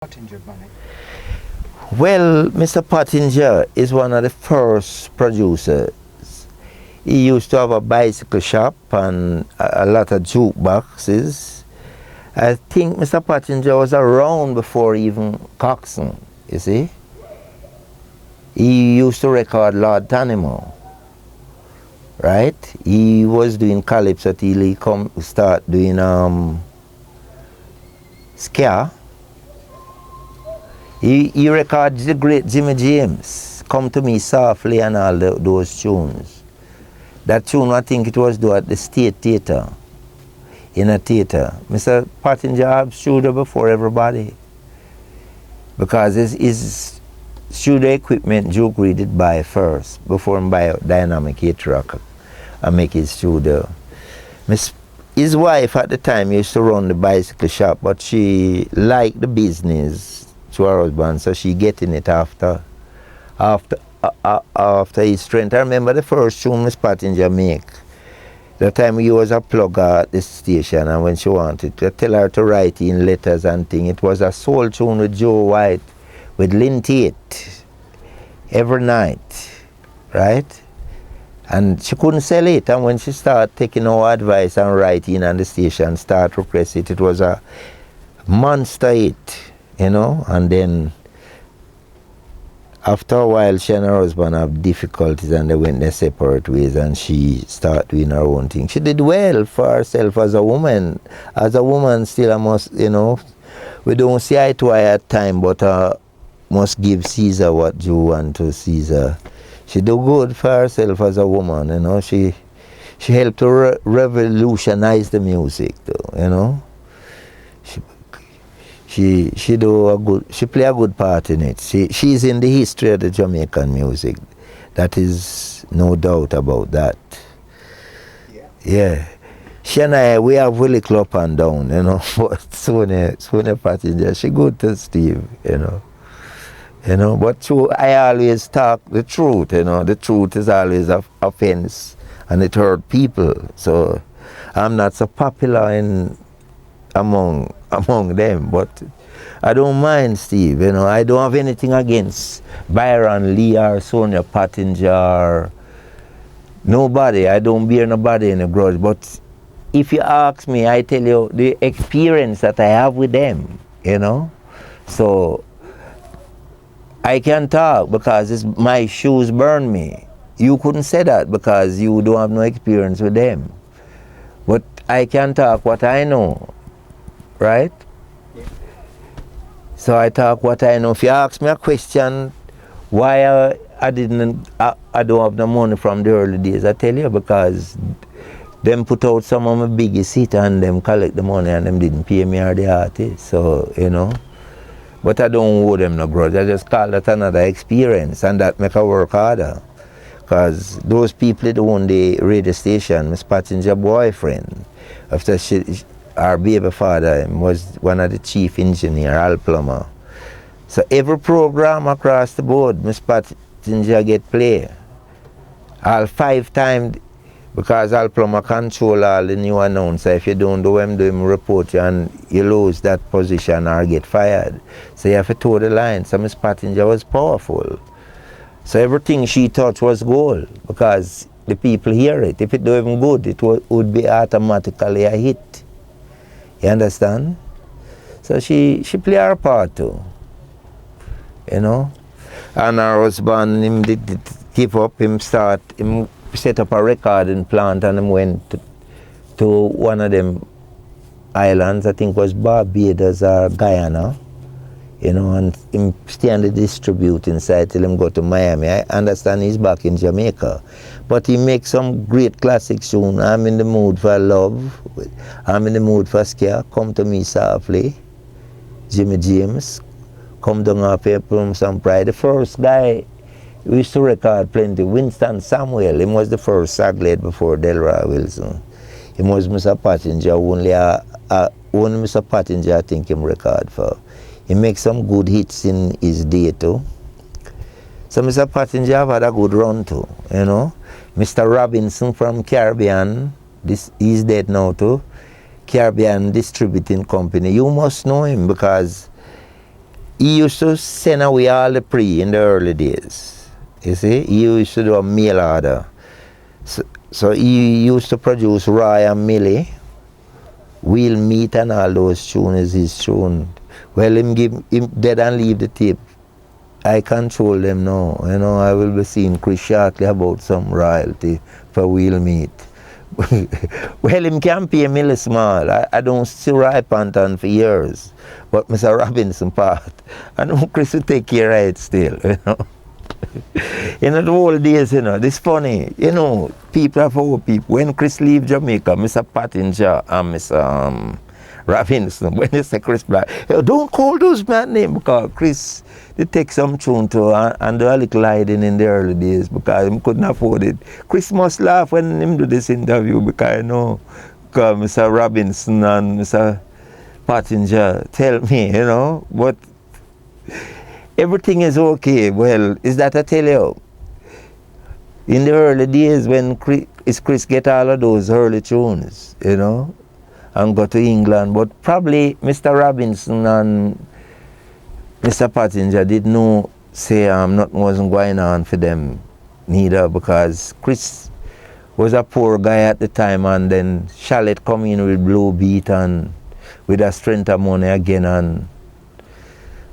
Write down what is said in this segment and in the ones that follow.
Pottinger money? Well, Mr. Pottinger is one of the first producers. He used to have a bicycle shop and a lot of jukeboxes. I think Mr. Pottinger was around before even Coxsone, you see. He used to record Lord Tanimo, right? He was doing calypso till he start doing ska. He records the great Jimmy James, Come to Me Softly and all those tunes. That tune, I think it was done at the State Theatre, in a theatre. Mr. Pottinger had studio before everybody, because his studio equipment Duke Reid did buy first, before he buy a dynamic 8-track and make his studio. His wife at the time used to run the bicycle shop, but she liked the business to her husband, so she getting it after his strength. I remember the first tune Miss Pottinger make. The time he was a plugger at the station, and when she wanted to tell her to write in letters and things, it was a soul tune with Joe White, with Lynn Tate, every night, right? And she couldn't sell it, and when she started taking our advice and writing on the station, start to press it, it was a monster hit. You know, and then after a while she and her husband have difficulties and they went their separate ways, and she started doing her own thing. She did well for herself as a woman. As a woman still I must, you know, we don't see eye to eye at time, but must give Caesar what you want to Caesar. She do good for herself as a woman, you know. She helped to revolutionize the music though, you know. She play a good part in it. She's in the history of the Jamaican music. That is no doubt about that. Yeah. She and I, we have Willie up and down, you know. But Sonia Pottinger, she good to Steve, you know. You know, but I always talk the truth, you know. The truth is always a offense, and it hurt people. So I'm not so popular among them, but I don't mind Steve, you know. I don't have anything against Byron Lee or Sonia Pottinger or nobody. I don't bear nobody in a grudge, but if you ask me, I tell you the experience that I have with them, you know. So I can talk because my shoes burn me. You couldn't say that because you don't have no experience with them, but I can talk what I know. Right? Yeah. So I talk what I know. If you ask me a question, why I don't have the money from the early days, I tell you because them put out some of my biggest hits and them collect the money and them didn't pay me or the artist. So, you know. But I don't owe them no grudge. I just call that another experience, and that make I work harder. Because those people that own the radio station, Miss Pottinger's boyfriend, after our baby father was one of the chief engineer, Al Plummer. So every program across the board, Miss Pottinger get play. All 5 times, because Al Plummer control all the new announcer. If you don't do him report you and you lose that position or get fired. So you have to toe the line. So Miss Pottinger was powerful. So everything she touched was gold because the people hear it. If it do even good, it would be automatically a hit. You understand? So she play her part too, you know. And her husband, him did give up, him set up a recording plant, and him went to one of them islands, I think was Barbados or Guyana, you know, and him stay on the distributing side till him go to Miami. I understand he's back in Jamaica. But he makes some great classic tune. I'm in the mood for love. I'm in the mood for scare. Come to Me Softly. Jimmy James. Come down off here from some pride. The first guy we used to record plenty. Winston Samuel. He was the first saglade before Delroy Wilson. He was Mr. Pottinger. Only Mr. Pottinger I think him record for. He makes some good hits in his day too. So Mr. Pottinger have had a good run too, you know. Mr. Robinson from Caribbean, he's dead now too. Caribbean Distributing Company. You must know him because he used to send away all the pre in the early days. You see, he used to do a mail order. So he used to produce Roy and Millie, Wheel Meat and all those tunes his tune. Well, him dead and leave the tape. I control them now. You know, I will be seeing Chris shortly about some royalty for Wheel Meat. Well, him can't pay me small. I don't see Roy Panton for years. But Mr. Robinson part, I know Chris will take care of it still, you know. You know, the old days, you know, this funny, you know, people are for people. When Chris leave Jamaica, Mr. Pottinger and Mr. Robinson, when they say Chris Black, hey, don't call those man names because Chris, they take some tune to and do a little hiding in the early days because he couldn't afford it. Chris must laugh when him do this interview because I know, because Mr. Robinson and Mr. Pottinger tell me, you know, but everything is okay. Well, is that I tell you? In the early days when Chris get all of those early tunes, you know, and go to England, but probably Mr. Robinson and Mr. Pottinger did know, say nothing wasn't going on for them neither because Chris was a poor guy at the time and then Charlotte come in with Blue Beat and with a strength of money again and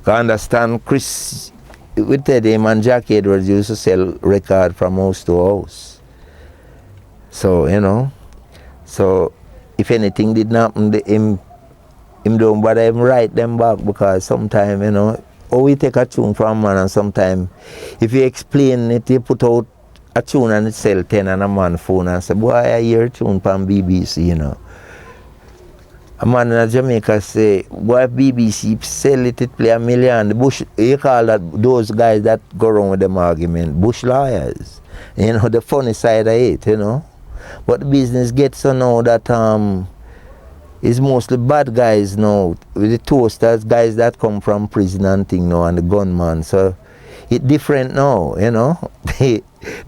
I understand Chris with Teddy and Jack Edwards used to sell record from house to house. So, you know, so if anything didn't happen, him don't bother him write them back because sometimes, you know, or we take a tune from man and sometimes if you explain it, you put out a tune and it sell 10 on a man phone and say, boy, I hear a tune from BBC, you know. A man in Jamaica say, boy, BBC sell it, it play $1 million. The bush, you call that those guys that go around with them argument, bush lawyers. You know, the funny side of it, you know. But the business gets to know that it's mostly bad guys now, with the toasters, guys that come from prison and thing now, and the gunman. So it's different now, you know.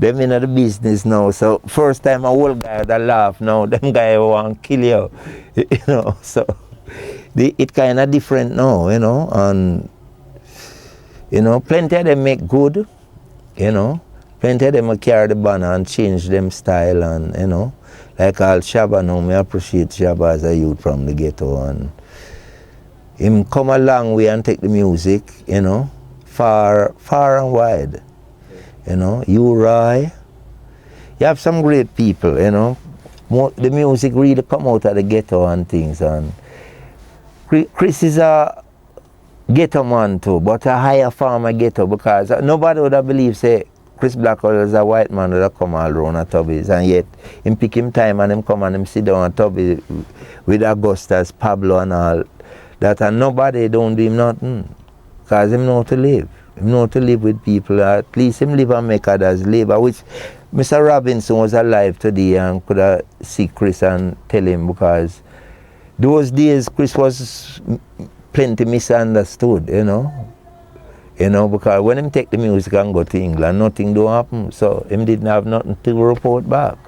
Them in the business now. So first time a whole guy that laugh now, them guy want to kill you. You know, so it kind of different now, you know, and you know, plenty of them make good, you know. Plenty of them will carry the banner and change them style and, you know, like all Shabba now, me appreciate Shabba as a youth from the ghetto and him come a long way and take the music, you know, far and wide, you know. You, Roy, you have some great people, you know. The music really come out of the ghetto and things and Chris is a ghetto man too, but a higher form of ghetto because nobody would have believed, say, Chris Blackwell is a white man would have come all around at Tubby's and yet him pick him time and him come and him sit down at Tubby with Augustus, Pablo and all that and nobody don't do him nothing because him know to live. Him know to live with people, at least him live and make others live, which Mr. Robinson was alive today and could have see Chris and tell him because those days Chris was plenty misunderstood, you know. You know, because when him take the music and go to England, nothing do happen. So him didn't have nothing to report back.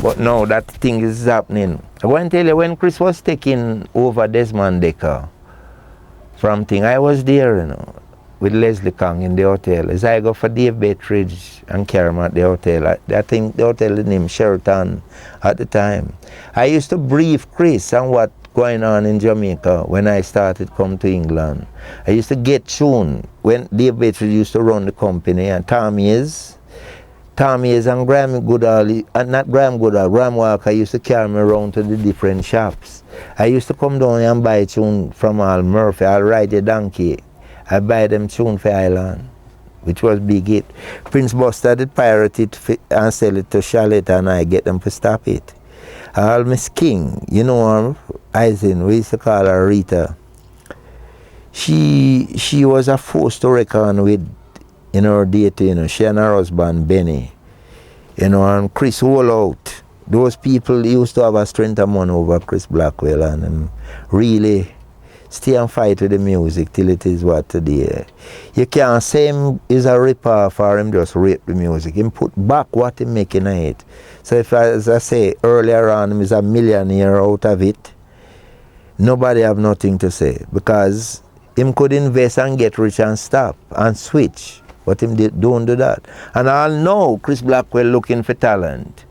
But now that thing is happening. I want to tell you, when Chris was taking over Desmond Decker from thing, I was there, you know, with Leslie Kang in the hotel. As I go for Dave Bettridge and Karam at the hotel, I think the hotel named Sheraton at the time. I used to brief Chris on what going on in Jamaica when I started come to England. I used to get tune when Dave Bettridge used to run the company and Tom Hayes and Graham Goodall, not Graham Goodall, Graham Walker used to carry me around to the different shops. I used to come down and buy tune from Al Murphy, I'll ride a donkey. I buy them tune for Island, which was big hit. Prince Buster did pirate it and sell it to Charlotte and I get them to stop it. Miss King, you know her, Eisen, we used to call her Rita. She was a force to reckon with in her date, you know, she and her husband Benny. You know, and Chris Wall out. Those people used to have a strength of money over Chris Blackwell and really stay and fight with the music till it is what today. You can't say him is a rip-off or him just rape the music. Him put back what he making of it. So if, as I say earlier on, him is a millionaire out of it, nobody have nothing to say because him could invest and get rich and stop and switch. But him don't do that. And I know Chris Blackwell looking for talent.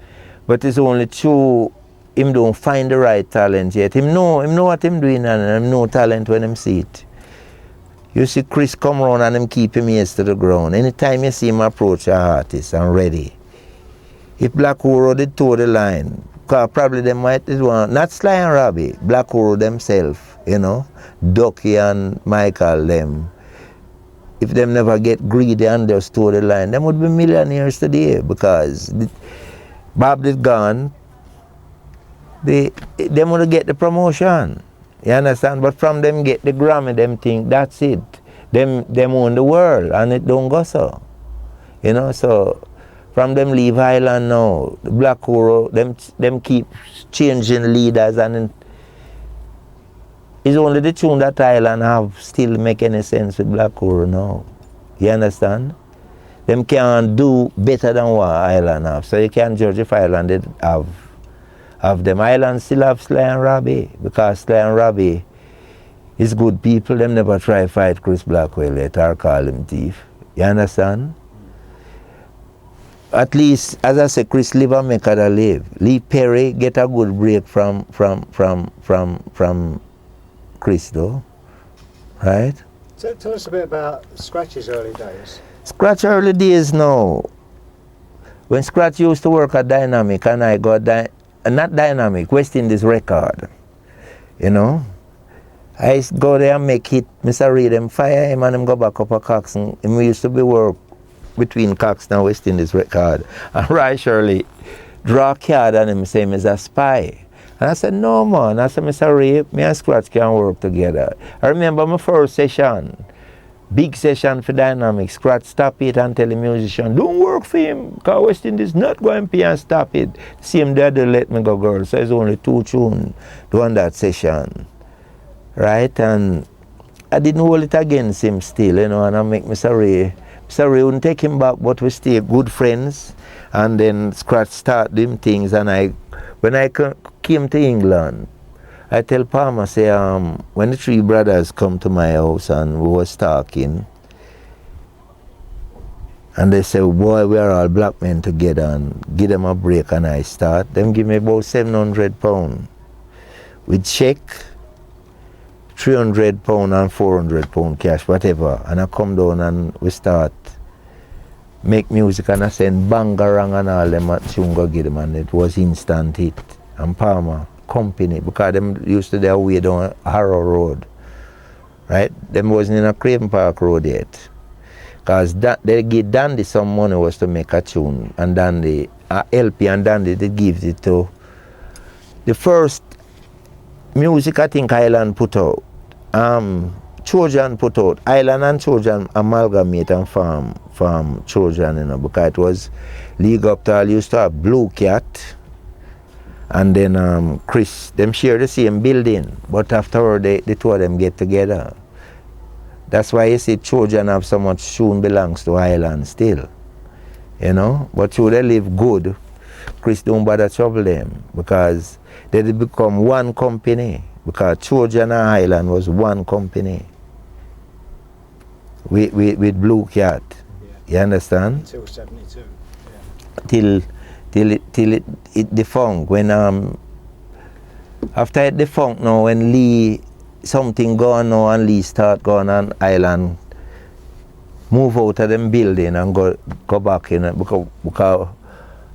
But it's only true him don't find the right talent yet. Him know what him doing and him know talent when him see it. You see Chris come around and him keep him ears to the ground. Anytime you see him approach an artist and ready. If Black Uhuru did toe the line, because probably they might want, not Sly and Robbie, Black Uhuru themselves, you know, Ducky and Michael them. If them never get greedy and just toe the line, them would be millionaires today because Bob did gone, them would get the promotion. You understand? But from them get the Grammy, them think that's it. Them own the world and it don't go so. You know, so from them leave Island now, the Black Uhuru, them keep changing leaders and it's only the tune that Island have still make any sense with Black Uhuru now. You understand? Them can't do better than what Island have. So you can't judge if Island did have them. Island still have Sly and Robbie because Sly and Robbie is good people. Them never try fight Chris Blackwell yet or call him thief. You understand? At least, as I say, Chris live and make other live. Lee Perry get a good break from Chris though, right? So tell us a bit about Scratch's early days. Scratch early days now. When Scratch used to work at Dynamic and I got not Dynamic, West Indies Record, you know. I used to go there and make hit, Mr. Reid, them fire him and him go back up a Coxsone. And we used to be work between Coxsone and West Indies Record. And Roy Shirley draw a card and him say him is a spy. And I said, no man. I said, Mr. Reid, me and Scratch can work together. I remember my first session, big session for Dynamic. Scratch stop it and tell the musician, don't work for him, because West Indies not going to pay and stop it. Same day they let me go, girl. So it's only 2 tunes doing that session. Right? And I didn't hold it against him still, you know, and I make Mr. Ray wouldn't take him back, but we stay good friends. And then Scratch start them things, and when I came to England, I tell Palmer, say, when the 3 brothers come to my house and we was talking, and they say, boy, we are all black men together and give them a break, and I start. Them give me about £700 with check, £300 and £400 cash, whatever. And I come down and we start make music, and I send Bangarang and all them at Chunga give them, and it was instant hit. And Palmer company, because them used to their way down Harrow Road, right? Them wasn't in a Craven Park Road yet. Because they give Dandy some money was to make a tune, and Dandy, LP and Dandy, they give it to the first music I think Island put out. Trojan put out. Island and Trojan amalgamate and farm Trojan, you know, because it was League Up Tall used to have Blue Cat, and then Chris, them share the same building, but afterward the 2 of them get together. That's why you see Trojan have so much tune belongs to Island still, you know. But through they live good, Chris don't bother trouble them because they become one company, because Trojan and Island was one company with Blue Cat. Yeah. You understand? Until 72. Yeah. Till it defunct. When after it defunct now, when Lee something gone now and Lee start going on Island, move out of them building and go back in it, because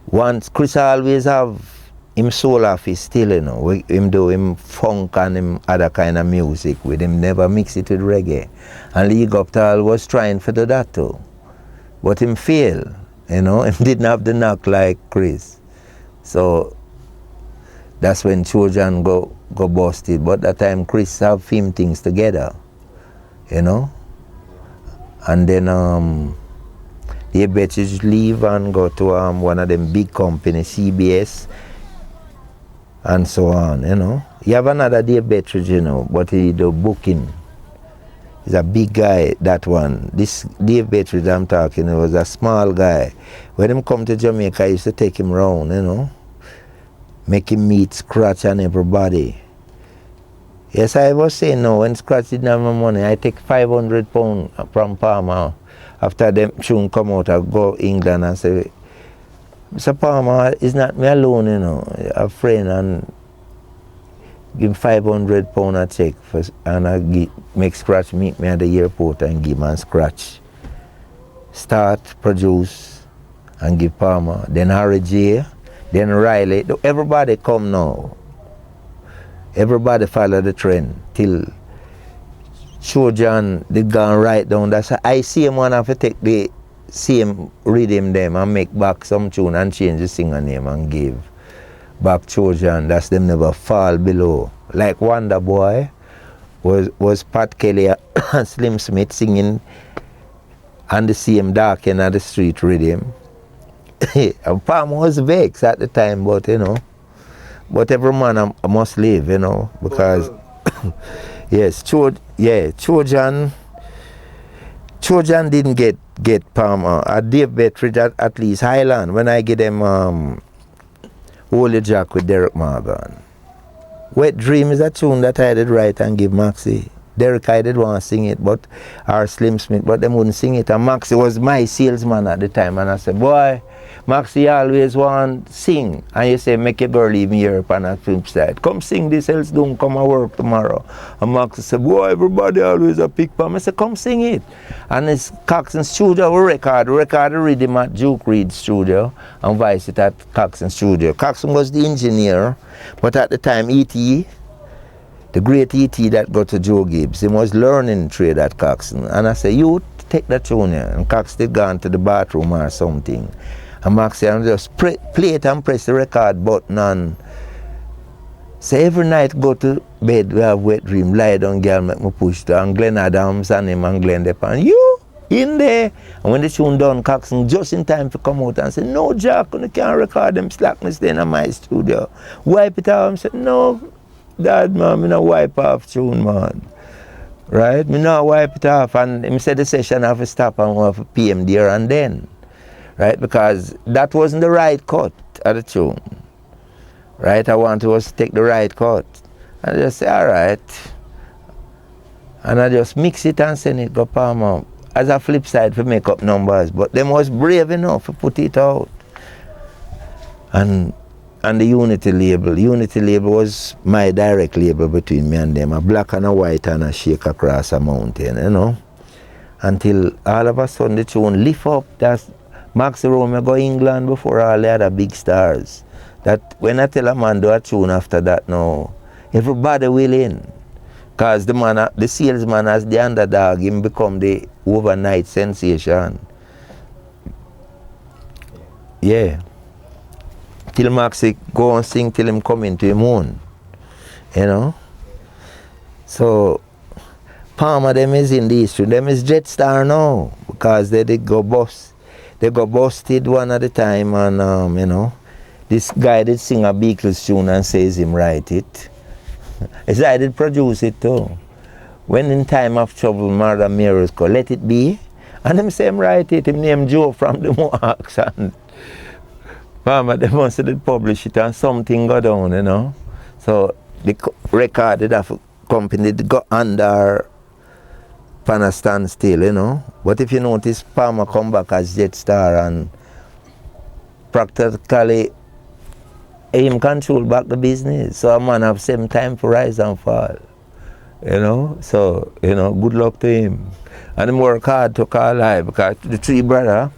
once Chris always have him soul office still, you know, him do him funk and him other kind of music with him, never mix it with reggae. And Lee Guptal was trying to do that too, but him failed, you know, him didn't have the knock like Chris. So that's when Trojan go busted, but that time Chris have film things together, you know. And then they better leave and go to one of them big companies, CBS, and so on, you know. You have another Dave Bettridge, you know, but he do booking. He's a big guy, that one. This Dave Bettridge I'm talking, he was a small guy. When him come to Jamaica, I used to take him round, you know, make him meet Scratch and everybody. Yes, I was saying no, when Scratch didn't have my money, I take £500 from Palmer. After them tune come out, I go England and say, Mr. Palmer, it's not me alone, you know. A friend, and give him £500 a check for, and I make Scratch meet me at the airport and give him Scratch. Start, produce, and give Palmer. Then Harry J, then Riley. Everybody come now. Everybody follow the trend till Trojan they gone right down. That's I see him one have to take the same rhythm them and make back some tune and change the singer name and give back Trojan. That's them never fall below. Like Wonder Boy was Pat Kelly and Slim Smith singing on the same dark end of the street rhythm. And Palmer was vexed at the time, but you know. But every man must live, you know, because yes, Trojan didn't get Palmer. Dave Betridge at least Highland when I get them Holy Jack with Derek Morgan. Wet Dream is a tune that I did write and give Maxie. Derek I did want to sing it, but or Slim Smith, but they wouldn't sing it. And Maxie was my salesman at the time, and I said, boy, Maxie always want to sing. And you say, make your girl leave me here on a flip side. Come sing this, else don't come and work tomorrow. And Maxie said, boy, everybody always a pick palm. I said, come sing it. And it's Coxsone Studio, we record the rhythm at Duke Reid Studio and voice it at Coxsone Studio. Coxsone was the engineer, but at the time, E.T., the great E.T. that got to Joe Gibbs, he was learning trade at Coxsone. And I said, you take that tune here. And Coxsone had gone to the bathroom or something. And Max said, just play it and press the record button and say every night go to bed, we have wet dream, lie down, girl, make me push to. And Glenn Adams and him and Glenn Depan, you in there. And when the tune done, Coxsone just in time to come out and say, no, Jack, you can't record them slackness then in my studio. Wipe it off. I said, no, Dad, man, me not wipe off tune, man. Right? Me not wipe it off. And he said the session have to stop and we have to pay him there and then. Right, because that wasn't the right cut of the tune. Right, I want to take the right cut. And I just say, all right. And I just mix it and send it to Palmer as a flip side for make up numbers. But them was brave enough to put it out. And the Unity label was my direct label between me and them. A black and a white and a shake across a mountain, you know. Until all of a sudden the tune lift up. That's Maxie Rome go England before all the other big stars. That when I tell a man do a tune after that now, everybody will in. Because the salesman as the underdog, him become the overnight sensation. Yeah. Till Maxie go and sing till him come into him own. You know? So Palmer them is in the history. Them is Jetstar now. Because they did go bust. They got busted one at a time, and you know, this guy did sing a Beatles tune and says him write it. His I did produce it too. When in time of trouble, Mother Mary's called, let it be. And him say him write it, him name Joe from the Mohawks. And Mama, they must have publish it and something go down, you know. So the record did have company did go under Pana stand still, you know. But if you notice, Palmer come back as Jetstar and practically him control back the business. So a man have same time for rise and fall. You know, so, you know, good luck to him. And him work hard to Carlisle because the three brother,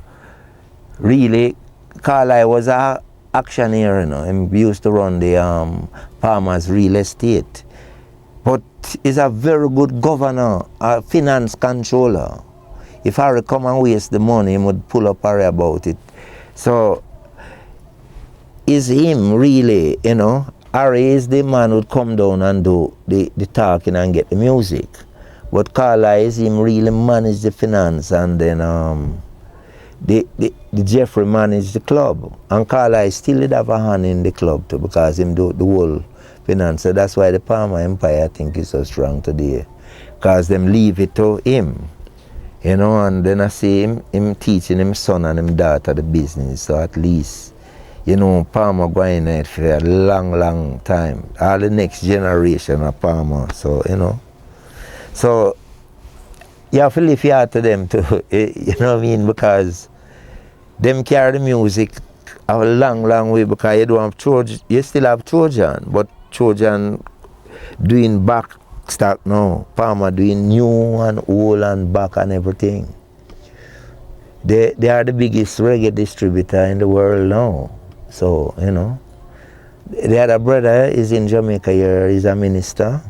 really, Carlisle was a actioneer, you know. Him used to run the Palmer's real estate. But he's a very good governor, a finance controller. If Harry come and waste the money, he would pull up Harry about it. So, is him really, you know, Harry is the man who would come down and do the talking and get the music. But Carlisle is him really manage the finance, and then the Jeffrey manage the club. And Carlisle still did have a hand in the club too, because him do the whole finance. So that's why the Palmer Empire, I think, is so strong today. Because them leave it to him. You know, and then I see him teaching him son and him daughter the business. So at least Palmer going it for a long time. All the next generation of Palmer. So, So you have to lift your heart to them too. You know what I mean? Because them carry the music a long way, because you don't have Trojan. You still have Trojan, but Trojan doing back stock now. Palmer doing new and old and back and everything. They are the biggest reggae distributor in the world now. So, the other brother is in Jamaica here. He's a minister,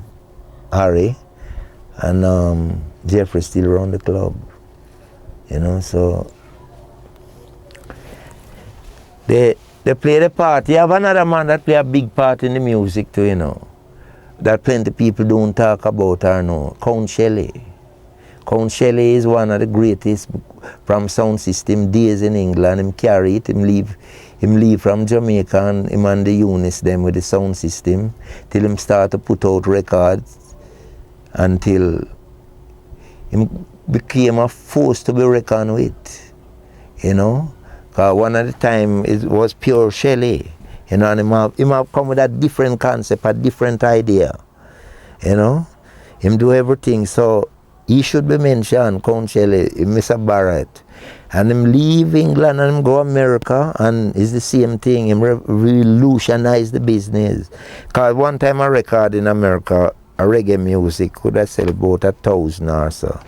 Harry, and Jeffrey still around the club. So they play the part. You have another man that play a big part in the music too, that plenty people don't talk about or know. Count Shelly. Count Shelly is one of the greatest from sound system days in England. Him carry it, him leave from Jamaica, and him and the units them with the sound system till him start to put out records until him became a force to be reckoned with, Because one of the time it was pure Shelly, and him have come with a different concept, a different idea, Him do everything, so he should be mentioned, Count Shelly, Mr. Barrett. And him leave England and him go America, and it's the same thing. Him revolutionize the business. Because one time I record in America, a reggae music could have sell about 1,000 or so.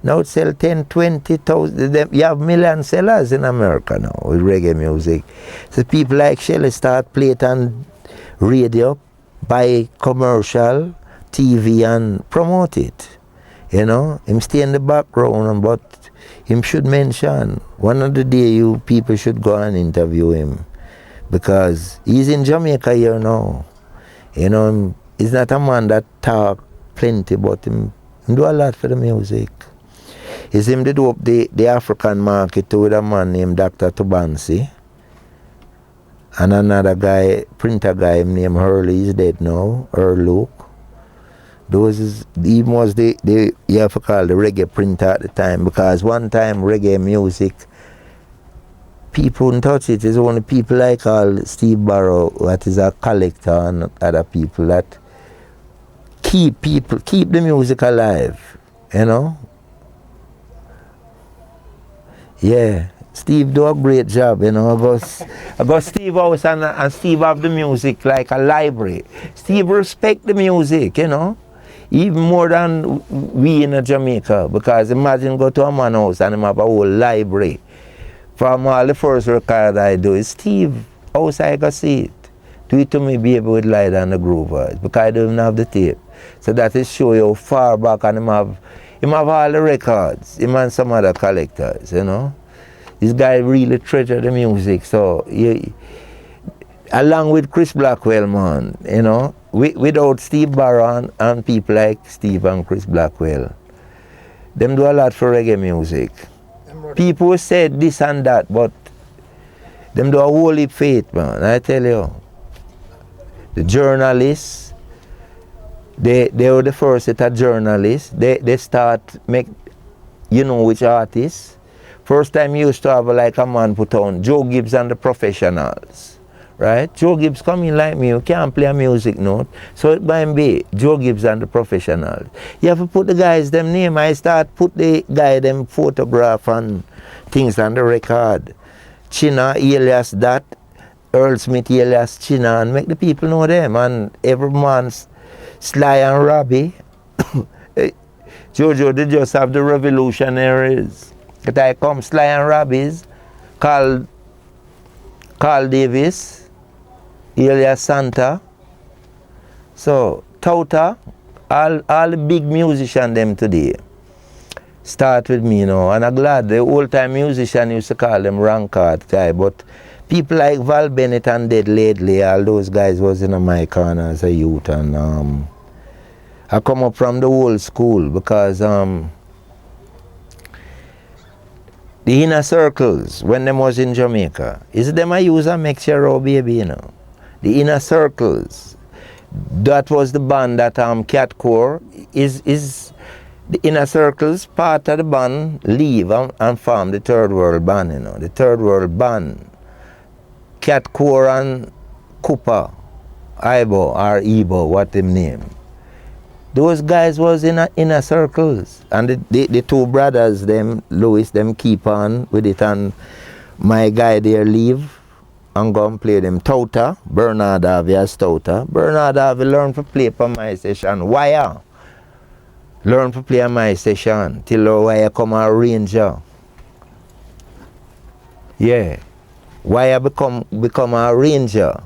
Now it sell 10, 20,000. You have million sellers in America now with reggae music. So people like Shelly start play it on radio, buy commercial, TV and promote it. Him stay in the background, but him should mention. One of the day you people should go and interview him, because he's in Jamaica here now. He's not a man that talk plenty, but him do a lot for the music. He's him did up the African market too with a man named Dr. Tubansi. And another guy, printer guy named Hurley, he's dead now, Earl Luke. He was the you have to call the reggae printer at the time, because one time reggae music, people wouldn't touch it. It's only people like Steve Barrow, that is a collector, and other people that keep the music alive, Yeah, Steve do a great job, I got Steve house and Steve have the music like a library. Steve respect the music, even more than we in Jamaica, because imagine go to a man house and him have a whole library. From all the first record I do is Steve house I can see it. Do it to me, baby, with Light and the Groovers, because I don't even have the tape. So that is show you how far back, and him have all the records, him and some other collectors, This guy really treasure the music, so along with Chris Blackwell, man, without Steve Barrow and people like Steve and Chris Blackwell, them do a lot for reggae music. People said this and that, but them do a whole heap faith, man. I tell you, the journalists, they were the first set of journalists. They start make, which artists. First time you used to have like a man put on Joe Gibbs and the Professionals, right? Joe Gibbs come in like me, you can't play a music note, so it might be Joe Gibbs and the Professionals. You have to put the guys them name. I start put the guy them photograph and things on the record. China alias that, Earl Smith alias China, and make the people know them. And every man's Sly and Robbie. Jojo, they just have the revolutionaries. But I come Sly and Robbie's, Carl Davis, alias Santa. So Tota, all the big musicians them today start with me, and I'm glad the old time musician used to call them rancard guy, but people like Val Bennett and Dead Lately, all those guys was in my corner as a youth, and I come up from the old school, because the inner circles, when them was in Jamaica, is them I use a mixture of baby, The inner circles, that was the band that Cat Core is the inner circles part of the band leave and form the Third World Band, The Third World Band Cat Core and Cooper, Ibo or Ebo, what them name. Those guys was in inner circles. And the two brothers, them, Louis, them keep on with it, and my guy there leave and go and play them Tota, Bernard Harvey as Tota. Bernard Harvey learn to play for my session. Wire. Learn to play on my session till the wire come a ranger. Yeah. Wire become a ranger.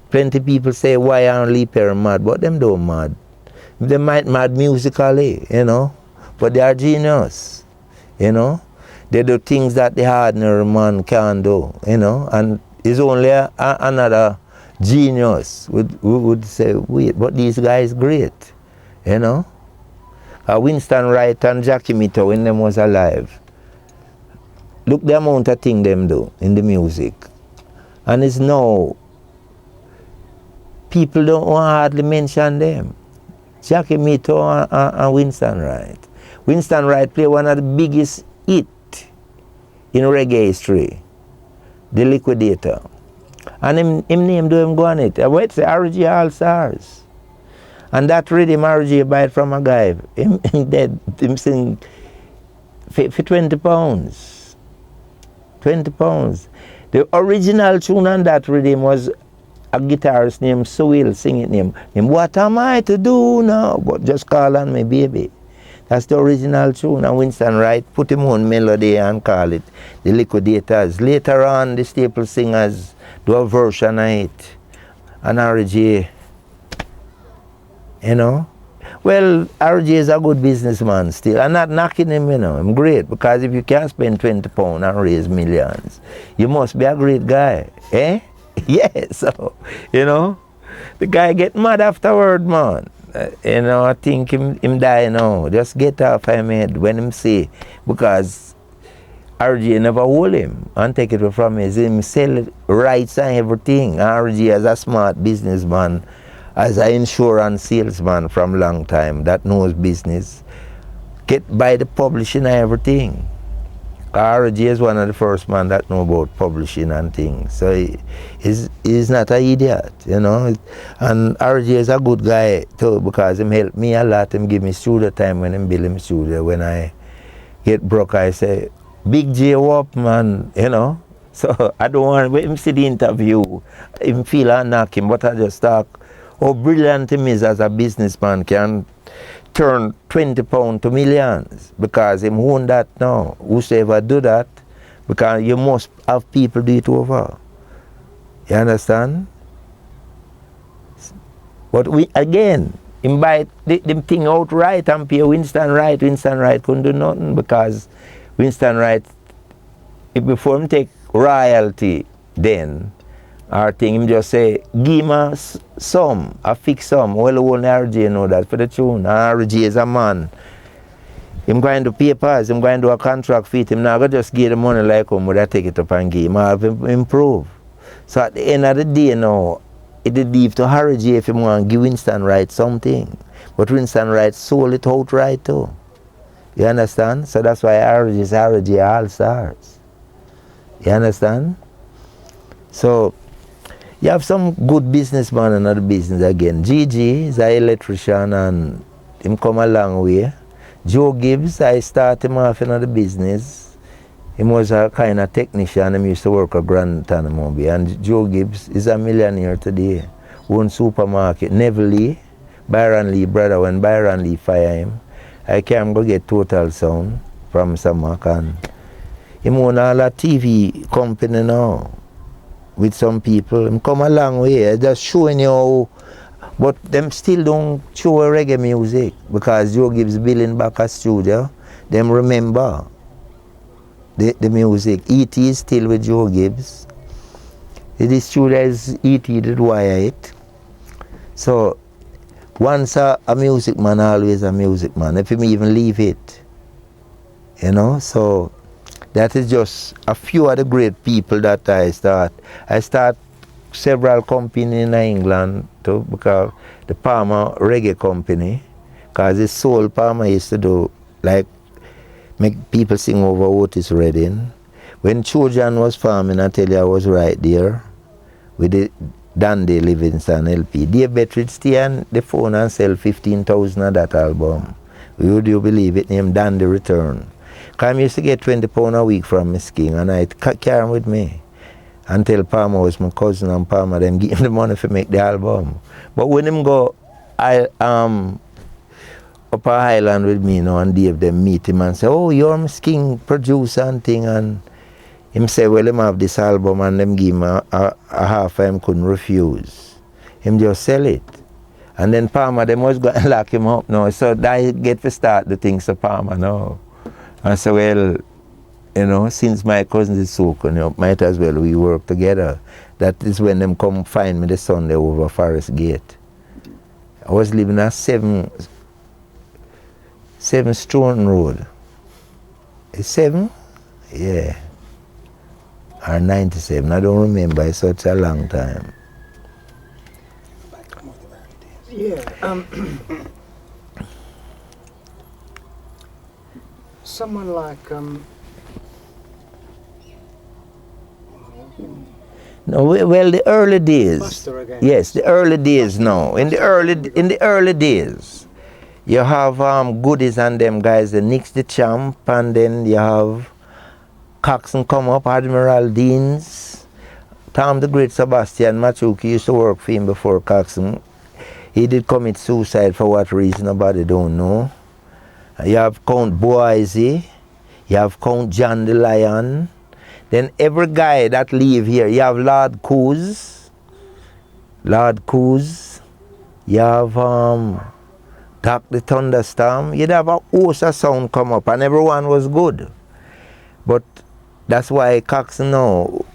Plenty people say wire and Leaper mad, but them don't mad. They might mad musically, you know, but they are genius, you know. They do things that the ordinary man can't do, you know, and it's only another genius would say, wait, but these guys great, you know. Winston Wright and Jackie Mito when them was alive. Look the amount of thing them do in the music. And it's now, people don't hardly mention them. Jackie Mito and Winston Wright. Winston Wright played one of the biggest hit in reggae history, The Liquidator. And him name do him go on it. I went to RG All Stars. And that rhythm RG buy it from a guy. Him dead, him sing for 20 pounds. 20 pounds. The original tune on that rhythm was a guitarist named Sewell singing him. What am I to do now? But just call on me, baby. That's the original tune. And Winston Wright put him on melody and call it The Liquidators. Later on, the Staple Singers do a version of it. And RG, you know. Well, RG is a good businessman still. I'm not knocking him, you know. I'm great, because if you can't spend 20 pounds and raise millions, you must be a great guy, eh? Yeah, so, you know, the guy get mad afterward, man. You know, I think him die now. Just get off him head when him say, because RG never hold him and take it from him. Him sell rights and everything. RG as a smart businessman, as an insurance salesman from long time that knows business, get by the publishing and everything. RG is one of the first man that know about publishing and things. So he's not an idiot, you know. And RG is a good guy too, because him help me a lot. Him give me studio time when him build him studio. When I get broke, I say, Big J up, man, you know. So I don't want, when him see the interview, him feel I knock him, but I just talk how brilliant him is as a businessman, can turn 20 pounds to millions, because him own that now. Whosoever do that, because you must have people do it over. You understand? But we, again, him buy them thing outright and pay Winston Wright. Winston Wright couldn't do nothing, because Winston Wright, if before him take royalty then, or thing, him just say, give me some, a fix some. Well, only RJ know that for the tune. RJ is a man. Him going to papers, him going to do a contract fit. Him not going to just give the money like him, but I take it up and give him. I have him improve. So at the end of the day now, it is leave to RJ if him want to give Winston Wright something. But Winston Wright sold it outright too. You understand? So that's why RJ is RJ All Stars. You understand? So you have some good businessman in the business again. Gigi is an electrician and him come a long way. Joe Gibbs, I started him off in the business. He was a kind of technician. He used to work at Grand Tanamobile. And Joe Gibbs is a millionaire today. Own supermarket. Neville Lee, Byron Lee brother, when Byron Lee fire him, I came go get Total Sound from Samak, and him own all a TV company now. With some people, him come a long way. Just showing you how, but them still don't show reggae music, because Joe Gibbs building back a studio. Them remember the music. E.T. is still with Joe Gibbs. The studio is E.T. did wire it. So once a music man, always a music man. If him even leave it, you know. So that is just a few of the great people that I start. I start several companies in England too, because the Palmer Reggae Company, because it's soul Palmer used to do, like make people sing over Otis Redding. When children was farming, I tell you I was right there with the Dandy Livingston LP. Dave Bettridge stay on the phone and sell 15,000 of that album. Would you believe it? Named Dandy Return. Because I used to get £20 a week from Miss King and I'd carry him with me. Until Palmer was my cousin and Palmer them give him the money to make the album. But when him go Upper Highland with me, and Dave them meet him and say, oh, you're Miss King producer and thing, and him say, well, him have this album and them give him a half him couldn't refuse. Him just sell it. And then Palmer them was going to lock him up now. So I get to start the things to Palmer now. I say, well, since my cousin is so good, might as well we work together. That is when them come find me the Sunday over Forest Gate. I was living at 7 Stone Road. Is 7? Yeah. Or 97. I don't remember. It's such a long time. Yeah. Someone like No, well, the early days. Buster again. Yes, the early days. No, in the early days, you have Goodies and them guys, the Nix the Champ, and then you have Coxsone come up, Admiral Deans, Tom the Great Sebastian McCook used to work for him before Coxsone. He did commit suicide for what reason, nobody don't know. You have Count Boise, you have Count John the Lion. Then every guy that leave here, you have Lord Coos, you have Doc the Thunderstorm. You'd have a host of sound come up and everyone was good. But that's why Coxsone now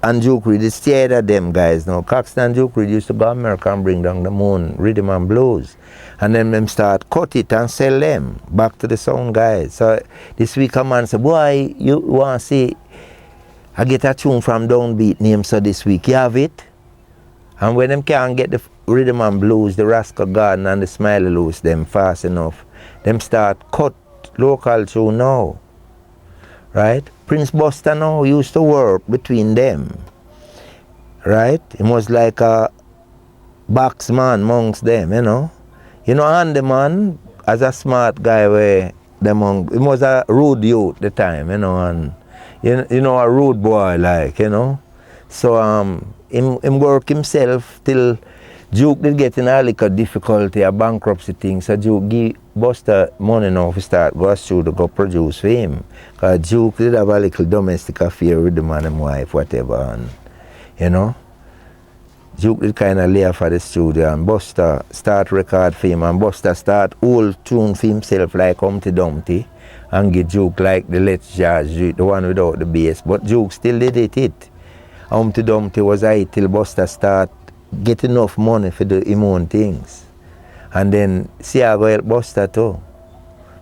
and Duke Reid is scared of them guys now. Coxsone and Duke Reid used to go to America and bring down the moon, rhythm and blues. And then them start cut it and sell them back to the sound guys. So this week a man say, boy, you want to see, I get a tune from Downbeat name, so this week you have it. And when them can't get the rhythm and blues, the Rascal Garden and the Smiley Loose them fast enough, them start cut local tune now. Right? Prince Buster now used to work between them. Right? He was like a boxman amongst them, Andy Man, as a smart guy, he was a rude youth at the time, and a rude boy, So him work himself till Duke did get in a little difficulty, a bankruptcy thing, so Duke give Buster money now to start go studio go produce for him. Because Duke did have a little domestic affair with the man and wife, whatever, and Duke did kind of lay for the studio and Buster start record for him and Buster start old tune for himself like Humpty Dumpty and give Duke like the Let's Jazz, the one without the bass, but Duke still did it. Humpty Dumpty was hit till Buster start get enough money for the him own things. And then Seaga helped Buster too.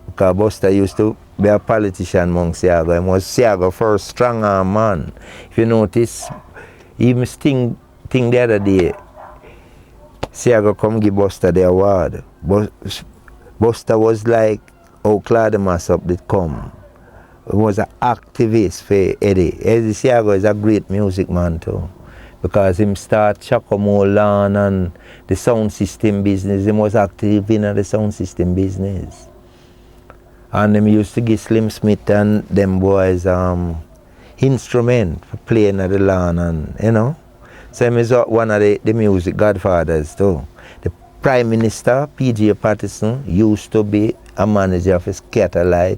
Because Buster used to be a politician among Seaga. He was Seaga's first strong arm man. If you notice, even Sting the other day, Seaga come give Buster the award. Buster was like how Claudemas up did come. He was an activist for Eddie. Eddie Seaga is a great music man too. Because him start Chacomo Lawn and the sound system business. He was active in the sound system business. And him used to give Slim Smith and them boys instrument for playing at the lawn and So him is one of the music godfathers too. The Prime Minister, P.J. Patterson, used to be a manager of his Catalyte.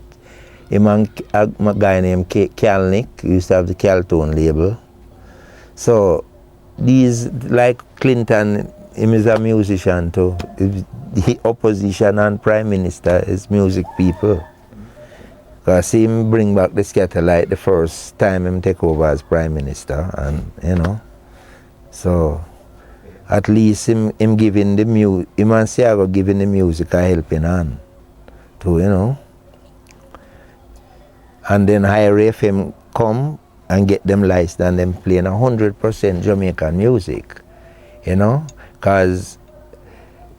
Him and a guy named Kalnick used to have the Caltone label. So these, like Clinton, him is a musician too. The opposition and prime minister is music people. Because him bring back the Scatterlight the first time him take over as prime minister, and so at least him giving the him and Seaga giving the music a helping hand too, And then Irie FM come and get them licensed and them playing 100% Jamaican music, because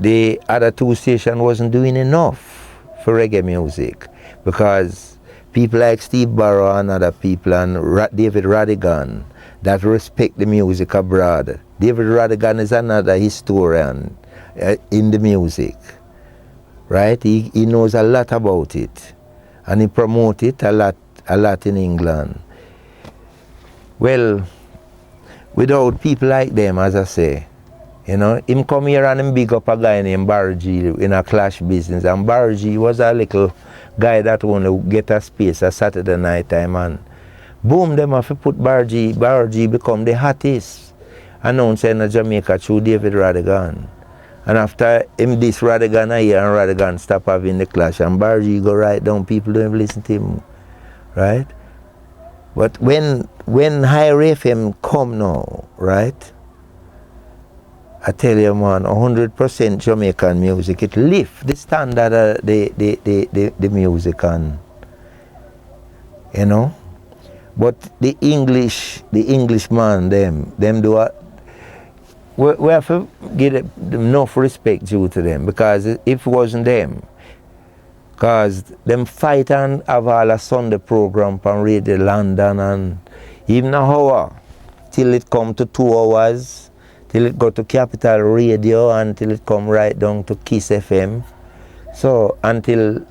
the other two stations wasn't doing enough for reggae music, because people like Steve Barrow and other people, and David Rodigan, that respect the music abroad. David Rodigan is another historian in the music, right? He knows a lot about it, and he promotes it a lot in England. Well, without people like them, as I say, you know, him come here and him big up a guy named Barrow in a clash business, and Barrow was a little guy that only get a space a Saturday night time, and boom, them have to put Barrow become the hottest announcer in Jamaica through David Rodigan. And after him this Rodigan a year, and Rodigan stop having the clash, and Barrow go right down, people don't even listen to him, right? But when Irie FM come now, right, I tell you, man, 100% Jamaican music, it lift the standard of the music, and you know. But the Englishman, them do a, we have to give enough respect due to them, because if it wasn't them, because them fight and have all a Sunday program from Radio London, and even an hour till it come to 2 hours, till it go to Capital Radio, until it come right down to Kiss FM. So until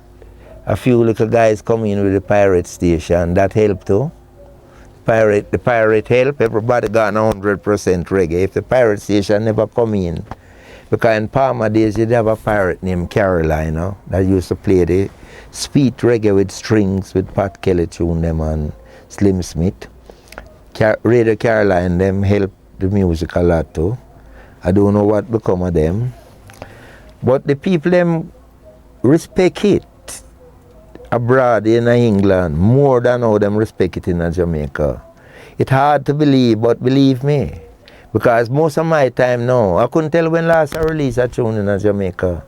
a few little guys come in with the pirate station, that helped too. The pirate help, everybody got 100% reggae. If the pirate station never come in, because in Palmer days you'd have a pirate named Caroline, you know, that used to play the sweet reggae with strings, with Pat Kelly tune them and Slim Smith. Radio Caroline, them help the music a lot too. I don't know what become of them. But the people them respect it abroad in England more than how them respect it in Jamaica. It's hard to believe, but believe me, because most of my time now, I couldn't tell when last I released a tune in Jamaica.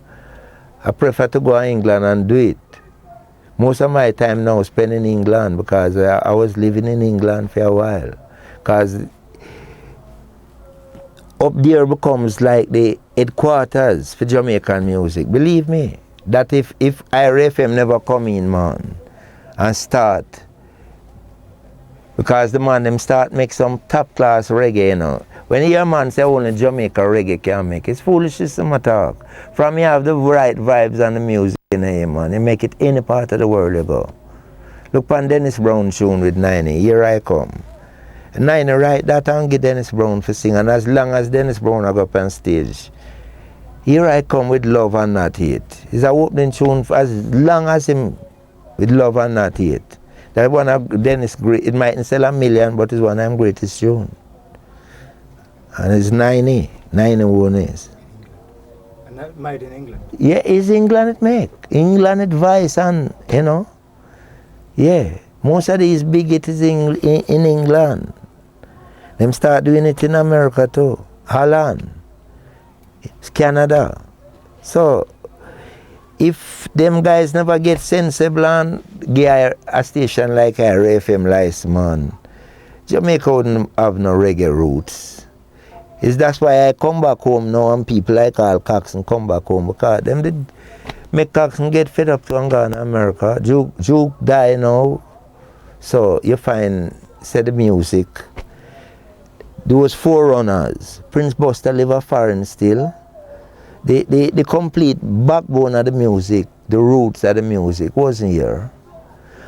I prefer to go to England and do it. Most of my time now spent in England, because I was living in England for a while. Because up there becomes like the headquarters for Jamaican music. Believe me, that if Irie FM never come in, man, and start, because the man them start make some top class reggae, you know. When you hear a man say only Jamaica reggae can make, it's foolishness to talk. From you have the right vibes and the music in here, man, you make it any part of the world you go. Look on Dennis Brown tune with Niney, Here I Come. And Niney write that and get Dennis Brown for sing, and as long as Dennis Brown I go up on stage, Here I Come with Love and Not Hate. It's a opening tune for as long as him with Love and Not Hate. That one of Dennis, it mightn't sell 1 million, but it's one of them greatest tune. And it's Niney one is. And that made in England? Yeah, it's England it make. England advice, and you know. Yeah, most of these big hits in England. Them start doing it in America too. Holland. It's Canada. So if them guys never get sensible and get a station like Irie FM license, man, Jamaica wouldn't have no reggae roots. That's why I come back home now, and people like all Coxsone come back home, because them did make Coxsone get fed up to go in America. Juke die now. So you find, say the music, those forerunners, Prince Buster live a foreign still. The complete backbone of the music, the roots of the music wasn't here.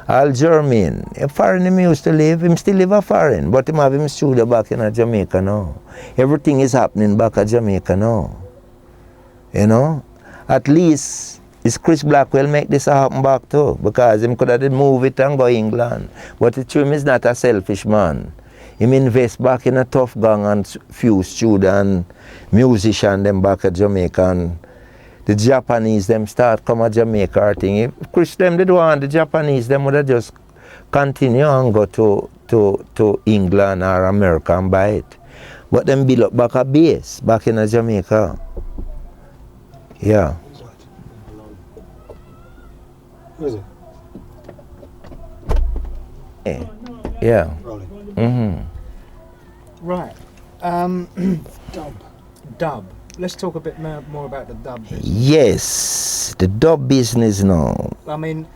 Al Germain, a foreign him used to live, him still live a foreign, but him have him studio back in Jamaica now. Everything is happening back at Jamaica now. You know? At least is Chris Blackwell make this happen back too, because him could have move it and go England. But the truth is not a selfish man. Him invest back in a tough gang and few student musician them back at Jamaica, and the Japanese them start come at Jamaica thing. If Chris them did want, the Japanese them would have just continue and go to England or America and buy it. But them build up back a base back in Jamaica. Yeah. Who is it? Yeah. Rolling. Mm-hmm. Right. Dub. Let's talk a bit more about the dub business. Yes, the dub business now. I mean,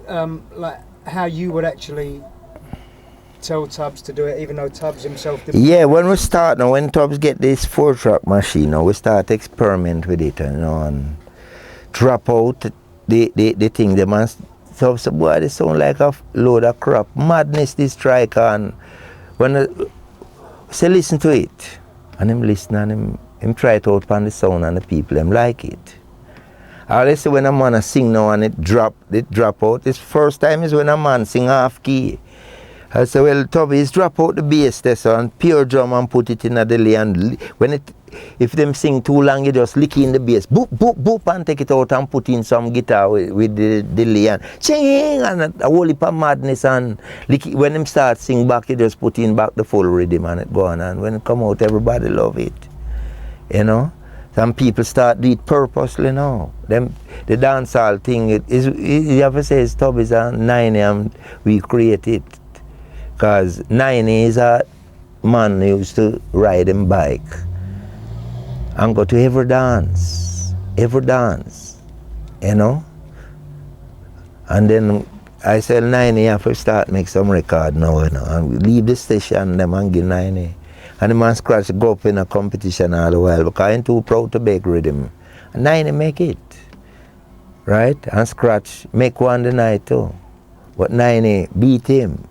like, how you would actually tell Tubbs to do it, even though Tubbs himself didn't? Yeah, when we start now, when Tubbs get this 4-track machine, now we start experiment with it, and drop out the thing. The man Tubbs said, boy, this sound like a load of crap. Madness, this strike on. When I say listen to it, and him listen and him try it out on the sound and the people, them like it. Or let's say when a man sing now and it drop out. This first time is when a man sing half key. I say, well, Tubby, drop out the bass there, so, and pure drum and put it in a delay. And when if them sing too long, you just lick in the bass, boop, boop, boop, and take it out and put in some guitar with the delay and ching, and a whole heap of madness. And when them start sing back, you just put in back the full rhythm and it go on. And when it come out, everybody love it. You know? Some people start do it purposely now. The dancehall thing, you have to say it's Tubby's and Niney, and we create it. Because Niney is a man who used to ride him bike and go to every dance, you know. And then I said, Niney, you have to start make some record now, you know, and leave the station them and give Niney. And the man scratch go up in a competition all the while because I'm too proud to beg rhythm. And Niney make it, right? And scratch make one the night too. But Niney beat him.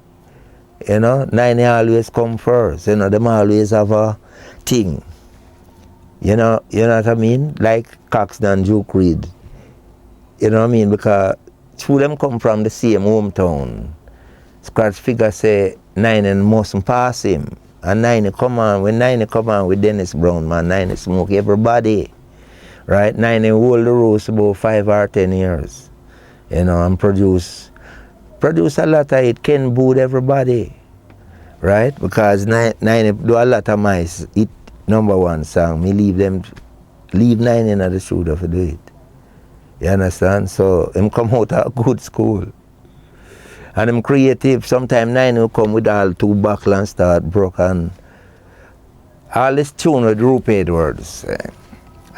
You know, Niney always come first. You know, them always have a thing. You know what I mean? Like Coxsone Dodd, Reid. You know what I mean? Because two of them come from the same hometown. Scratch figure say Niney mustn't pass him. And Niney come on, when Niney come on with Dennis Brown, man, Niney smoke everybody. Right? Niney hold the roast about 5 or 10 years. You know, and produce a lot of it, can boot everybody, right? Because Niney do a lot of mice, it #1 song, me leave Niney in the studio to do it. You understand? So him come out of a good school. And him creative, sometimes Niney will come with all 2 buckle and start broke and all this tune with Rupert Edwards.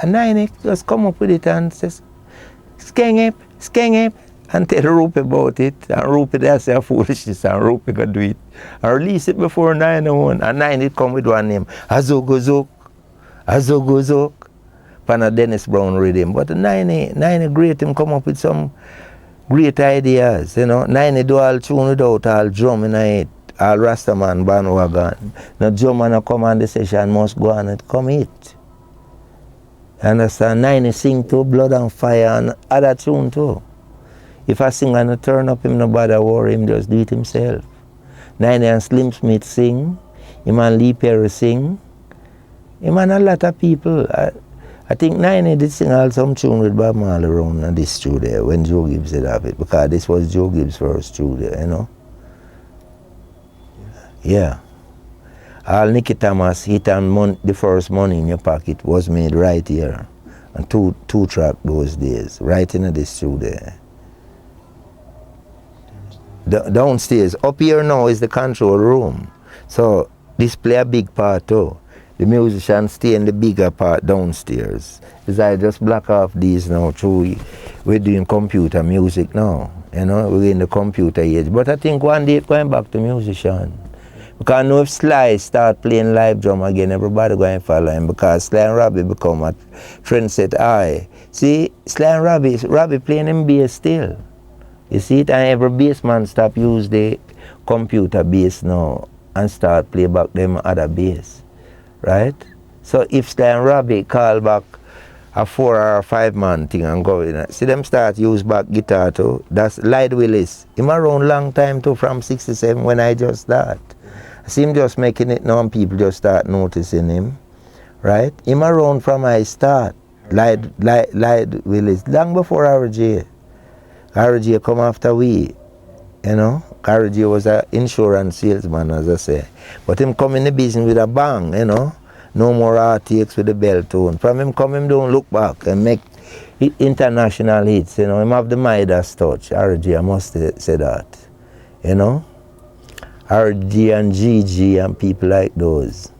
And Niney just come up with it and says, skeng it. And tell Rupert about it, and Rupert does say foolishness, and Rupert go do it. And release it before 901, and 9 come with one name, Azogozok. Pana Dennis Brown rhythm. But 9 great, him come up with some great ideas, you know. 9 do all tune without all drum in it, all Rastaman bandwagon. Now drum and come on the session must go on and come hit. You understand? 9 sing to Blood and Fire and other tune too. If I sing and I turn up, him no bother worry, him just do it himself. 9 and Slim Smith sing, him and Lee Perry sing, him and a lot of people. I think 9 did sing all some tune with Bob Marley around in this studio when Joe Gibbs did have it, because this was Joe Gibbs' first studio, you know. Yeah. All Nicky Thomas hit and the first Money in Your Pocket was made right here. And two track those days, right in the studio. Downstairs. Up here now is the control room. So this play a big part too. The musicians stay in the bigger part downstairs. Because I just block off these now through, we're doing computer music now. You know, we're in the computer age. But I think one day going back to musician. Because I know if Sly start playing live drum again, everybody going to follow him. Because Sly and Robbie become a trendsetter. See, Sly and Robbie playing in bass still. You see it, and every bassman stop use the computer bass now and start play back them other bass, right? So if Sly and Robbie call back a 4 or 5 man thing and go in, see them start use back guitar too. That's Lloyd Willis. Him around long time too, from 67 when I just start. I see him just making it now and people just start noticing him, right? Him around from I start. Lloyd Willis, long before RJ. RJ come after we, you know. RJ was an insurance salesman, as I say. But him come in the business with a bang, you know. No more RTX with the bell tone. From him come, him don't look back and make international hits, you know. Him have the Midas touch, RJ, I must say that, you know. RJ and GG and people like those.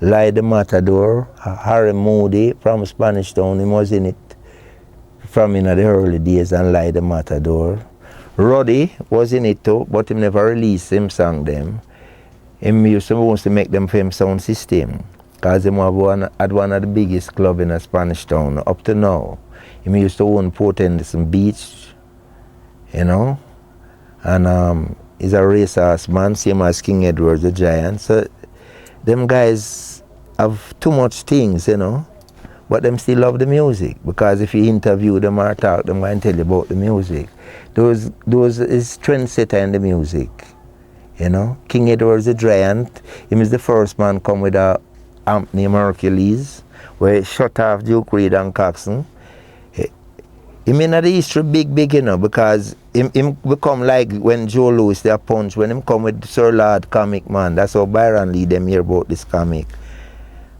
Like the Matador, Harry Moody from Spanish Town, he was in it from in the early days and like the Matador. Roddy was in it too, but him never released him song them. Him used to make them for him sound system. Because him had one of the biggest club in a Spanish town up to now. Him used to own Port Henderson Beach, you know. And he's a racehorse man, same as King Edward the Giant. So them guys have too much things, you know. But them still love the music, because if you interview them or talk, them going to tell you about the music. Those is trendsetter in the music, you know. King Edward the Giant, him is the first man come with a amp named Hercules, where he shut off Duke Reid and Coxsone. He mean the history big, you know, because him become like when Joe Louis, their punch, when him come with Sir Lord comic, man. That's how Byron Lee them hear about this comic.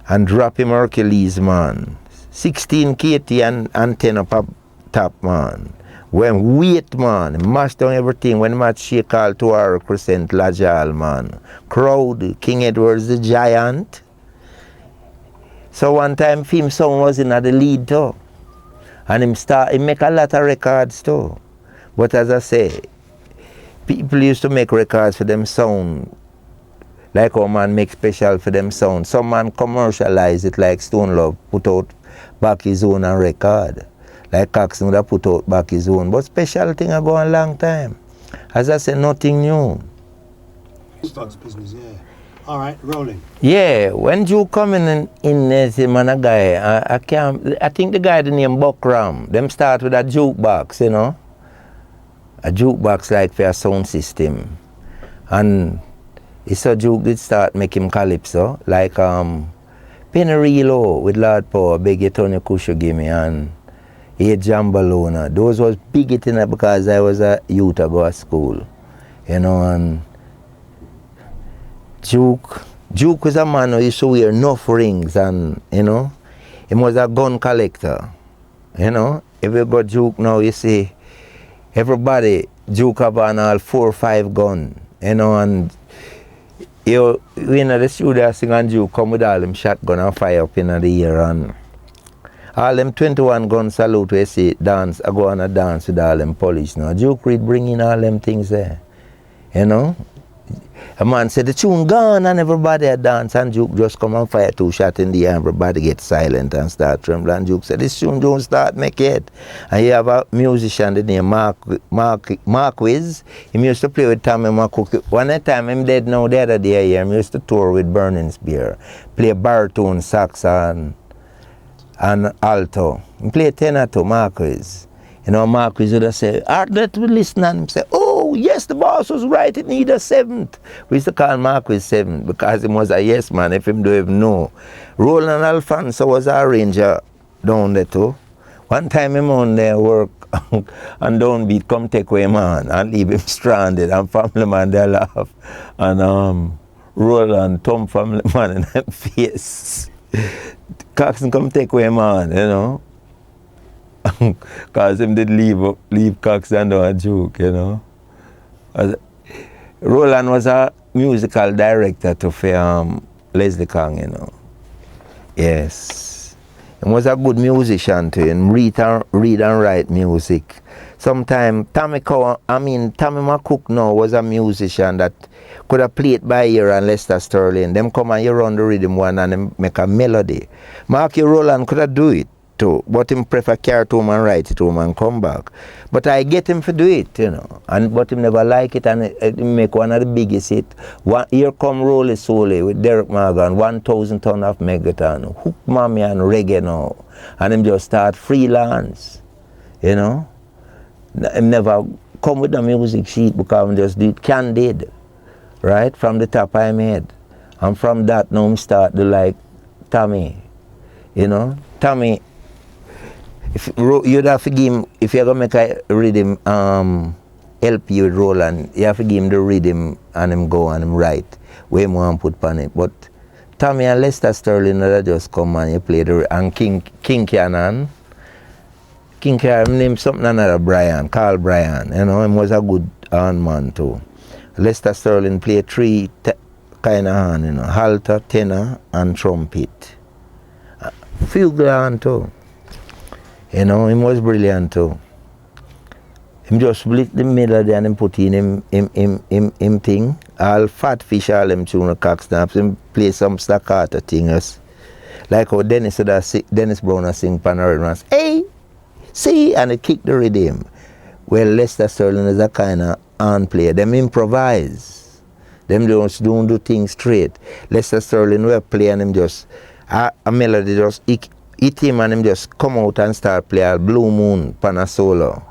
And drop him Hercules, man. 16 KT and 10 up top, man. When weight, man, mash down everything. When match shake all to our Crescent Lajal, man. Crowd, King Edward the Giant. So one time film song was in the lead too. And he make a lot of records too. But as I say, people used to make records for them sound. Like how man make special for them sound. Some man commercialize it, like Stone Love put out back his own and record. Like Coxsone that put out back his own. But special thing I go a long time. As I say, nothing new. Stocks business, yeah. All right, rolling. Yeah, when you come in as a man a guy, I think the guy the name Buckram, them start with a jukebox, you know. A jukebox like for a sound system. And it's a juke did start making calypso, like Penny Relow with Lord Power, Beg You Tony Kusho Gimme, and Eight Jambalona. Those was big hitting because I was a youth to go to school, you know. And Duke was a man who used to wear enough rings, and you know, he was a gun collector. You know, if you go Duke now, you see everybody Duke have on all 4 or 5 guns, you know, and you in the studio sing and Duke come with all them shotgun and fire up in the air, and all them 21 gun salute we see dance, I go on a dance with all them police now. Duke Reid bring in all them things there, you know. A man said the tune gone and everybody a dance, and Duke just come and fire 2 shots in the air, everybody get silent and start trembling. And Duke said this tune don't start make it. And you have a musician the name Marquis. He used to play with Tommy McCook. One time him dead now the other day here, he used to tour with Burning Spear. Play baritone, sax and alto. He play tenor too, Marquis. You know, Marquis would have say, let we listen, and him say, oh, yes, the boss was right, it need a 7th. We used to call Marquis 7th because he was a yes man, if him don't even know. Roland Alphonso was a arranger down there too. One time him on there work and downbeat come take away man and leave him stranded, and family man they laugh. And Roland thumb family man in them face. Coxsone come take away man, you know. Because him did leave Coxsone a joke, you know. Roland was a musical director to for Leslie Kang, you know. Yes. He was a good musician too, and read and write music. Sometimes Tommy McCook now was a musician that could have played by ear and Lester Sterling. Them come and you run the rhythm one and them make a melody. Marky Roland could have do it too, but him prefer carry to him and write it to him and come back. But I get him to do it, you know. But him never like it, and it make one of the biggest hit. Here come Rolly Soley with Derek Morgan, 1,000 ton of megaton, hook mommy and reggae now. And him just start freelance, you know. Him never come with the music sheet because him just do it candid, right, from the top of my head. And from that now him start to like Tommy, you know. Tommy, if you'd have to give him, if you're going to make a rhythm help you with Roland, you have to give him the rhythm and him go and him write where him want to put on it. But Tommy and Lester Sterling that just come and you play the, and King Cannon. King Cannon named something another Brian, Carl Brian, you know, him was a good hand man too. Lester Sterling played 3 kind of hand, you know, halter, tenor and trumpet. Few hand too. You know, him was brilliant too. Him just split the melody and him put in him thing. All fat fish, all them tune the cock snaps. Him play some staccato things. Like how Dennis Brown sing Panorama. Hey! See? And he kick the rhythm. Well, Lester Sterling is a kind of hand player. Them improvise. Them just don't do things straight. Lester Sterling will play and him just, a melody just hit him and him just come out and start play a Blue Moon pan a solo.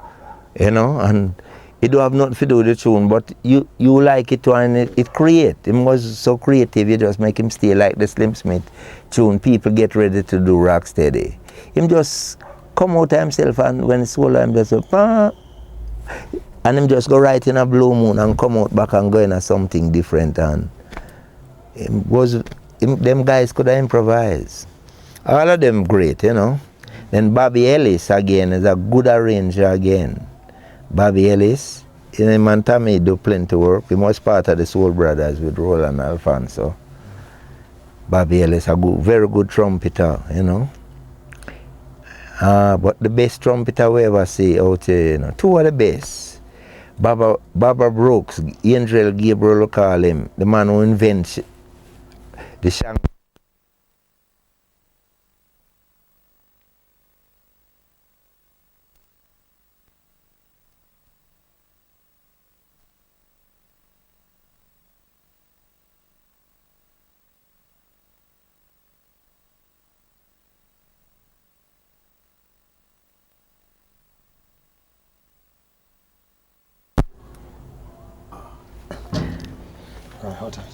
You know, and it don't have nothing to do with the tune, but you like it too, and it create. Him was so creative, you just make him stay like the Slim Smith tune. People get ready to do rock steady. Him just come out himself, and when it's solo, him just and him just go right in a Blue Moon and come out back and go into something different. And them guys could have improvised. All of them great, you know. Then Bobby Ellis again is a good arranger again. Bobby Ellis, him and Tommy do plenty work. He was part of the Soul Brothers with Roland Alphonso. Bobby Ellis, a very good trumpeter, you know. But the best trumpeter we ever see out here, you know, two of the best. Baba Brooks, Angel Gabriel call him, the man who invents the shank. Right, hold tight.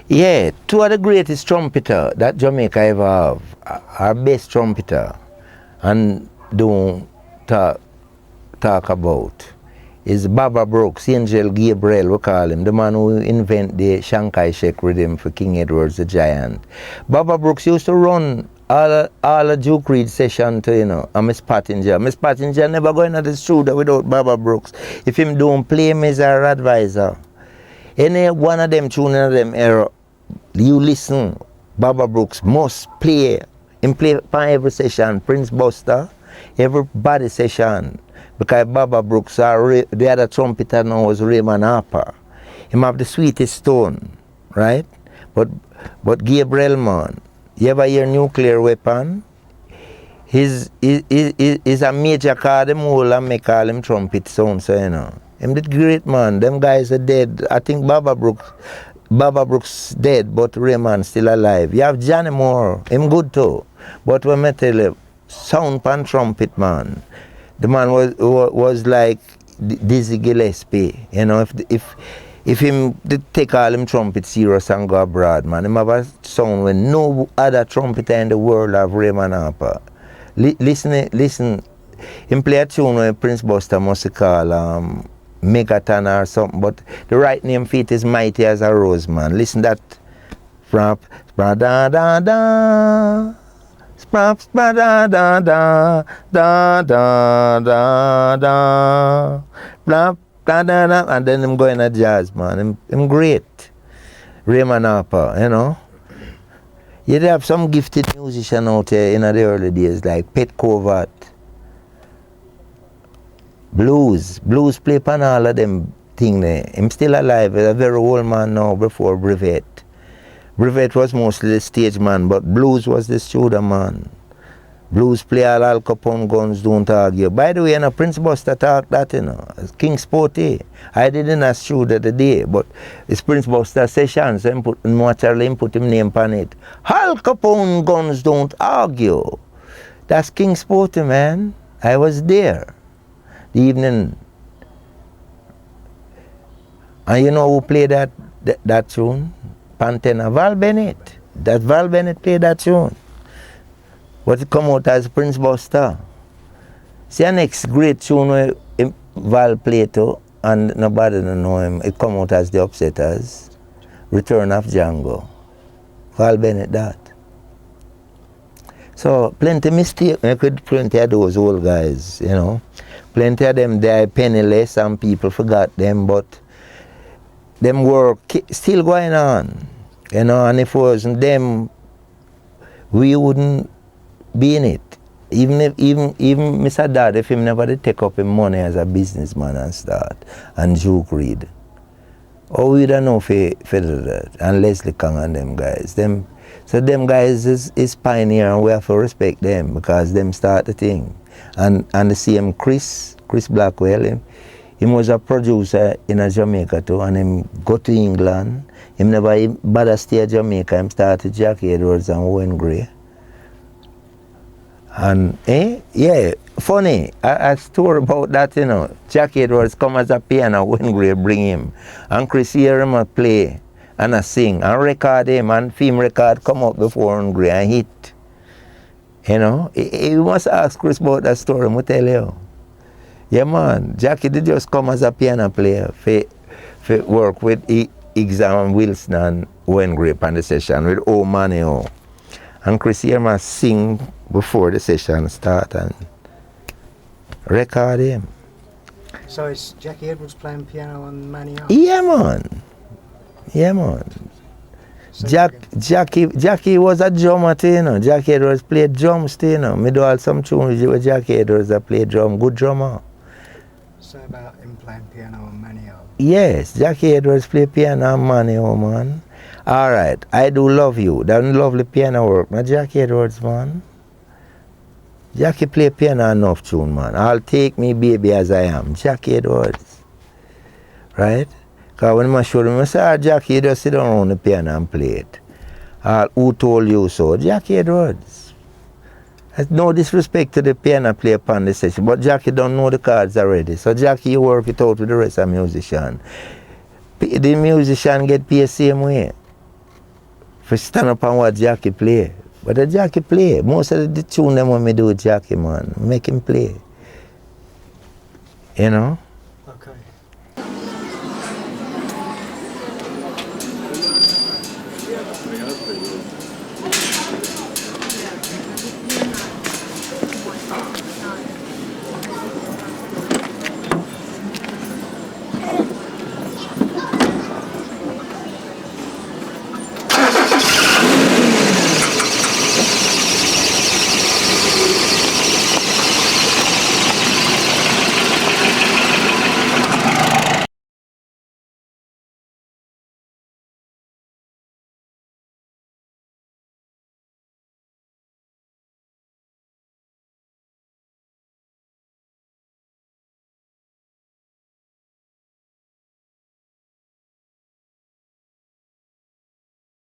Yeah, two of the greatest trumpeter that Jamaica ever have, our best trumpeter, and don't talk about, is Baba Brooks, Angel Gabriel, we call him, the man who invent the Shankai Shek rhythm for King Edward's the Giant. Baba Brooks used to run all a Duke Reid session to, you know, and Miss Pottinger. Miss Pottinger never go into the studio without Baba Brooks. If him don't play him as our advisor. Any one of them tuning of them era, you listen, Baba Brooks must play. Him play upon every session, Prince Buster, everybody session. Because Baba Brooks, the other trumpeter now was Raymond Harper. Him have the sweetest tone, right? But Gabriel, man, you ever hear Nuclear Weapon? He's a major card, them whole and make all them trumpet sound, so you know. Him the great man, them guys are dead. I think Baba Brooks dead, but Raymond still alive. You have Johnny Moore, him good too. But when I tell you, sound pan trumpet, man. The man was like Dizzy Gillespie, you know. If him did take all him trumpet serious and go abroad, man, him have a sound when no other trumpeter in the world have Raymond Harper. Listen, him play a tune where Prince Buster must call Megaton or something, but the right name for it is Mighty as a Rose, man. Listen that. Sprap, spra da da da. Sprap, spra da da da. Da da da da. Sprap. And then him going at jazz, man. Him great. Raymond Harper, you know. You'd have some gifted musician out there in the early days, like Pet Covert. Blues play upon all of them thing there. Him still alive, he's a very old man now before Brevet. Brevet was mostly the stage man, but blues was the studio man. Blues play all Al Capone guns don't argue. By the way, you know, Prince Buster talk that, you know, King Sporty. I didn't ask studio the day, but it's Prince Buster session, so him put him name on it. Al Capone guns don't argue. That's King Sporty, man. I was there the evening. And you know who played that tune? Pantena, Val Bennett. That Val Bennett played that tune. But it come out as Prince Buster. See, the next great tune where Val played to, and nobody don't know him, it come out as The Upsetters, Return of Django. Val Bennett that. So, plenty mistake, plenty of those old guys, you know. Plenty of them, they're penniless and people forgot them, but them work still going on, you know, and if it wasn't them, we wouldn't being it. Even Mr. Dodd, if him never did take up him money as a businessman and start, and Duke Reid, oh, we don't know for that, and Leslie Kang and them guys. So them guys is pioneer, and we have to respect them because them start the thing. And the same Chris Blackwell, him was a producer in a Jamaica too, and him go to England. Him never bother stay at Jamaica. Him started Jackie Edwards and Owen Gray. And yeah, funny, a story about that, you know. Jackie Edwards come as a piano, Owen Gray bring him. And Chris hear him a play and a sing and record him, and film record come up before Owen Gray and hit. You know, you must ask Chris about that story, I'm tell you. Yeah, man, Jackie did just come as a piano player for work with Exam Wilson and Owen Gray on the session with old Manny. And Chris here must sing before the session start and record him. So is Jackie Edwards playing piano on Manny? Yeah, man. Yeah, man. So Jackie was a drummer too, you know. Jackie Edwards played drums too, you know. Me do all some tunes with Jackie Edwards that played drum, good drummer. So about him playing piano on Manny? Yes, Jackie Edwards play piano on Manny, man. All right, I do love you. That lovely piano work. Now Jackie Edwards, man. Jackie play piano enough tune, man. I'll take me baby as I am. Jackie Edwards. Right? Because when I showed him, I said, Jackie, you just sit down on the piano and play it. Who told you so? Jackie Edwards. There's no disrespect to the piano player upon the session, but Jackie don't know the cards already. So Jackie, you work it out with the rest of the musician. The musician get paid the same way. For stand up and watch Jackie play. But the Jackie play. Most of the tune them when me do with Jackie, man, make him play. You know?